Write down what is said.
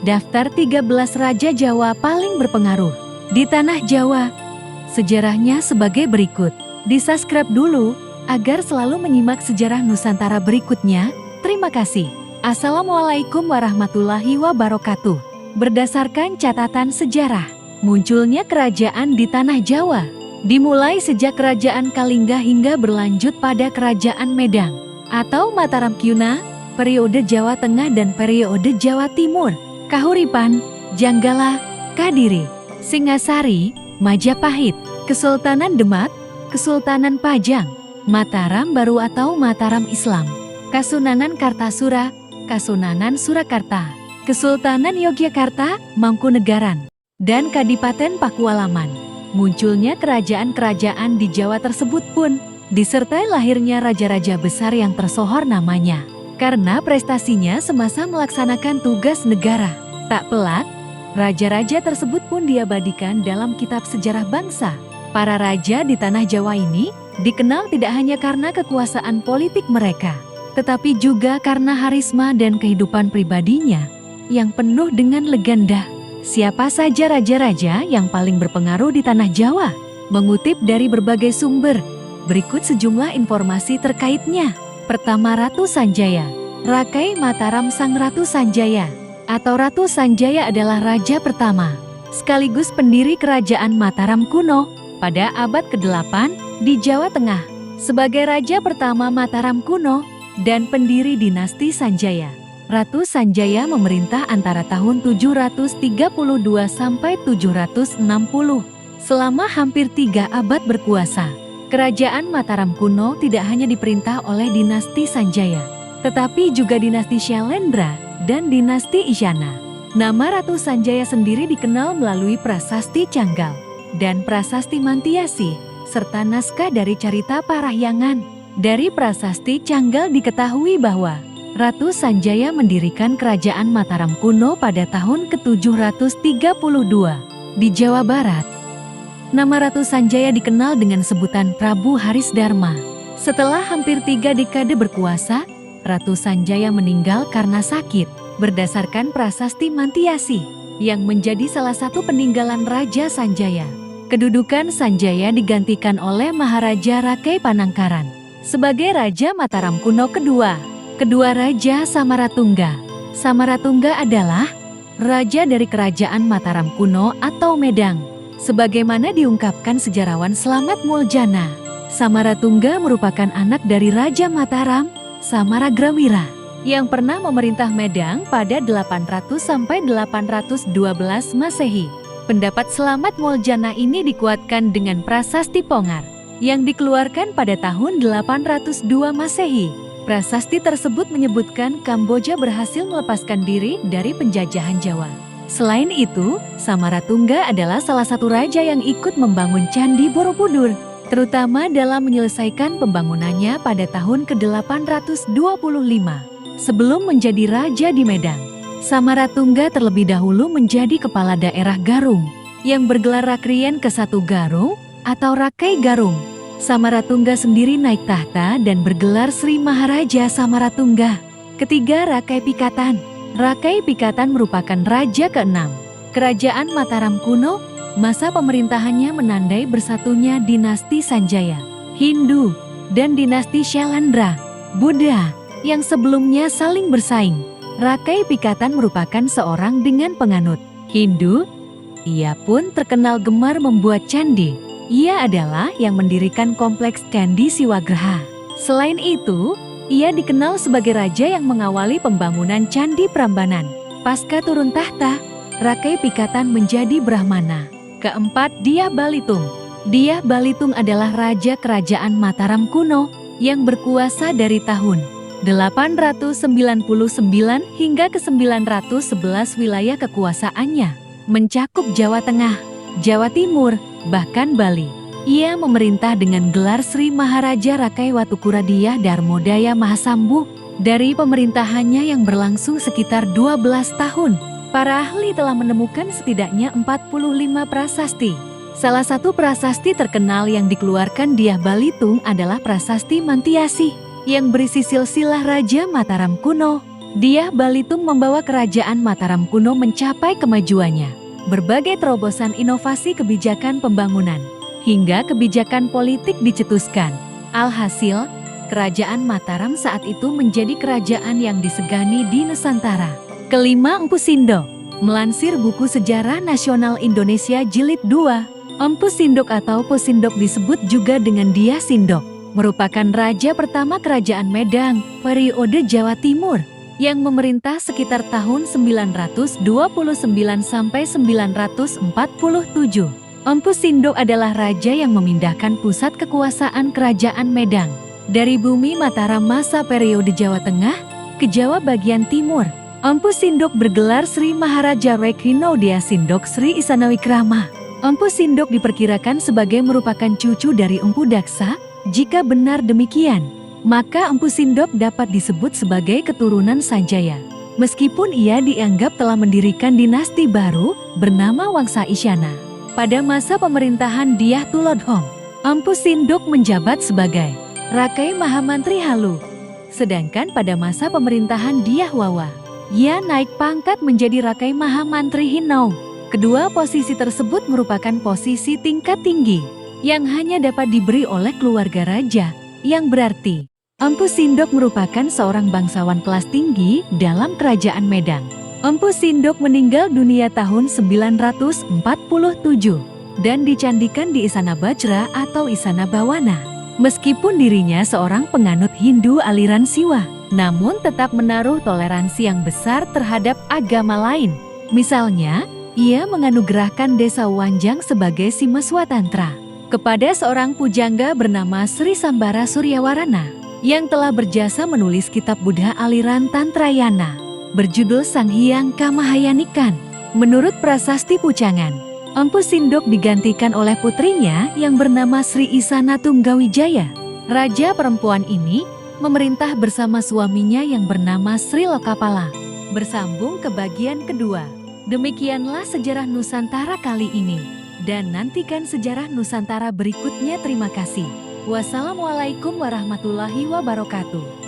Daftar 13 Raja Jawa paling berpengaruh di Tanah Jawa. Sejarahnya sebagai berikut. Di-subscribe dulu agar selalu menyimak sejarah Nusantara berikutnya. Terima kasih. Assalamualaikum warahmatullahi wabarakatuh. Berdasarkan catatan sejarah, munculnya kerajaan di Tanah Jawa dimulai sejak Kerajaan Kalingga hingga berlanjut pada Kerajaan Medang atau Mataram Kyuna, periode Jawa Tengah dan periode Jawa Timur, Kahuripan, Janggala, Kadiri, Singasari, Majapahit, Kesultanan Demak, Kesultanan Pajang, Mataram Baru atau Mataram Islam, Kasunanan Kartasura, Kasunanan Surakarta, Kesultanan Yogyakarta, Mangkunegaran, dan Kadipaten Pakualaman. Munculnya kerajaan-kerajaan di Jawa tersebut pun disertai lahirnya raja-raja besar yang tersohor namanya karena prestasinya semasa melaksanakan tugas negara. Tak pelak, raja-raja tersebut pun diabadikan dalam kitab sejarah bangsa. Para raja di Tanah Jawa ini dikenal tidak hanya karena kekuasaan politik mereka, tetapi juga karena harisma dan kehidupan pribadinya yang penuh dengan legenda. Siapa saja raja-raja yang paling berpengaruh di Tanah Jawa? Mengutip dari berbagai sumber, berikut sejumlah informasi terkaitnya. Pertama, Ratu Sanjaya. Rakai Mataram Sang Ratu Sanjaya atau Ratu Sanjaya adalah raja pertama, sekaligus pendiri Kerajaan Mataram kuno pada abad ke-8 di Jawa Tengah. Sebagai raja pertama Mataram kuno dan pendiri dinasti Sanjaya, Ratu Sanjaya memerintah antara tahun 732 sampai 760. Selama hampir 3 abad berkuasa, Kerajaan Mataram kuno tidak hanya diperintah oleh dinasti Sanjaya, tetapi juga dinasti Syailendra dan dinasti Isyana. Nama Ratu Sanjaya sendiri dikenal melalui prasasti Canggal dan prasasti Mantiasi, serta naskah dari Carita Parahyangan. Dari prasasti Canggal diketahui bahwa Ratu Sanjaya mendirikan Kerajaan Mataram kuno pada tahun ke-732 di Jawa Barat. Nama Ratu Sanjaya dikenal dengan sebutan Prabu Harisdarma. Setelah hampir 3 dekade berkuasa, Ratu Sanjaya meninggal karena sakit. Berdasarkan prasasti Mantiasi yang menjadi salah satu peninggalan Raja Sanjaya, kedudukan Sanjaya digantikan oleh Maharaja Rakai Panangkaran sebagai Raja Mataram kuno kedua. Kedua Raja Samaratungga. Samaratungga adalah raja dari Kerajaan Mataram kuno atau Medang. Sebagaimana diungkapkan sejarawan Slamet Muljana, Samaratungga merupakan anak dari Raja Mataram, Samaragrawira, yang pernah memerintah Medang pada 800 sampai 812 Masehi. Pendapat Slamet Muljana ini dikuatkan dengan prasasti Pongar yang dikeluarkan pada tahun 802 Masehi. Prasasti tersebut menyebutkan Kamboja berhasil melepaskan diri dari penjajahan Jawa. Selain itu, Samaratungga adalah salah satu raja yang ikut membangun Candi Borobudur, terutama dalam menyelesaikan pembangunannya pada tahun ke-825. Sebelum menjadi raja di Medang, Samaratungga terlebih dahulu menjadi kepala daerah Garung yang bergelar Rakrien ke-1 Garung atau Rakai Garung. Samaratungga sendiri naik tahta dan bergelar Sri Maharaja Samaratungga. Ketiga, Rakai Pikatan. Rakai Pikatan merupakan raja ke-6 Kerajaan Mataram kuno. Masa pemerintahannya menandai bersatunya dinasti Sanjaya, Hindu, dan dinasti Syailendra, Buddha, yang sebelumnya saling bersaing. Rakai Pikatan merupakan seorang dengan penganut Hindu. Ia pun terkenal gemar membuat candi. Ia adalah yang mendirikan kompleks Candi Siwagraha. Selain itu, ia dikenal sebagai raja yang mengawali pembangunan Candi Prambanan. Pasca turun tahta, Rakai Pikatan menjadi Brahmana. Keempat, Dyah Balitung. Dyah Balitung adalah raja Kerajaan Mataram kuno yang berkuasa dari tahun 899 hingga ke 911. Wilayah kekuasaannya mencakup Jawa Tengah, Jawa Timur, bahkan Bali. Ia memerintah dengan gelar Sri Maharaja Rakai Watukura Dyah Darmodaya Mahasambu. Dari pemerintahannya yang berlangsung sekitar 12 tahun, para ahli telah menemukan setidaknya 45 prasasti. Salah satu prasasti terkenal yang dikeluarkan Dyah Balitung adalah prasasti Mantiasi yang berisi silsilah Raja Mataram kuno. Dyah Balitung membawa kerajaan Mataram kuno mencapai kemajuannya. Berbagai terobosan inovasi kebijakan pembangunan, hingga kebijakan politik dicetuskan. Alhasil, kerajaan Mataram saat itu menjadi kerajaan yang disegani di Nusantara. Kelima, Empu Sindok. Melansir buku Sejarah Nasional Indonesia Jilid 2, Empu Sindok atau Posindok disebut juga dengan Dyah Sindok, merupakan raja pertama kerajaan Medang, periode Jawa Timur, yang memerintah sekitar tahun 929 sampai 947. Empu Sindok adalah raja yang memindahkan pusat kekuasaan kerajaan Medang dari bumi Mataram masa periode Jawa Tengah ke Jawa bagian timur. Empu Sindok bergelar Sri Maharaja Rekino Dyah Sindok Sri Isanawikrama. Empu Sindok diperkirakan sebagai merupakan cucu dari Empu Daksa. Jika benar demikian, maka Empu Sindok dapat disebut sebagai keturunan Sanjaya. Meskipun ia dianggap telah mendirikan dinasti baru bernama Wangsa Isyana. Pada masa pemerintahan Dyah Tulodhong, Empu Sindok menjabat sebagai Rakai Mahamantri Halu. Sedangkan pada masa pemerintahan Dyah Wawa, ia naik pangkat menjadi Rakai Mahamantri Hinau. Kedua posisi tersebut merupakan posisi tingkat tinggi yang hanya dapat diberi oleh keluarga raja, yang berarti Empu Sindok merupakan seorang bangsawan kelas tinggi dalam kerajaan Medang. Empu Sindok meninggal dunia tahun 947 dan dicandikan di Istana Bajra atau Istana Bawana. Meskipun dirinya seorang penganut Hindu aliran Siwa, namun tetap menaruh toleransi yang besar terhadap agama lain. Misalnya, ia menganugerahkan desa Wanjang sebagai Simaswatantra kepada seorang pujangga bernama Sri Sambara Suryawarana yang telah berjasa menulis kitab Buddha aliran Tantrayana berjudul Sang Hyang Kamahayanikan. Menurut prasasti Pucangan, Empu Sindok digantikan oleh putrinya yang bernama Sri Isana Tunggawijaya. Raja perempuan ini memerintah bersama suaminya yang bernama Sri Lokapala. Bersambung ke bagian kedua. Demikianlah sejarah Nusantara kali ini. Dan nantikan sejarah Nusantara berikutnya. Terima kasih. Wassalamualaikum warahmatullahi wabarakatuh.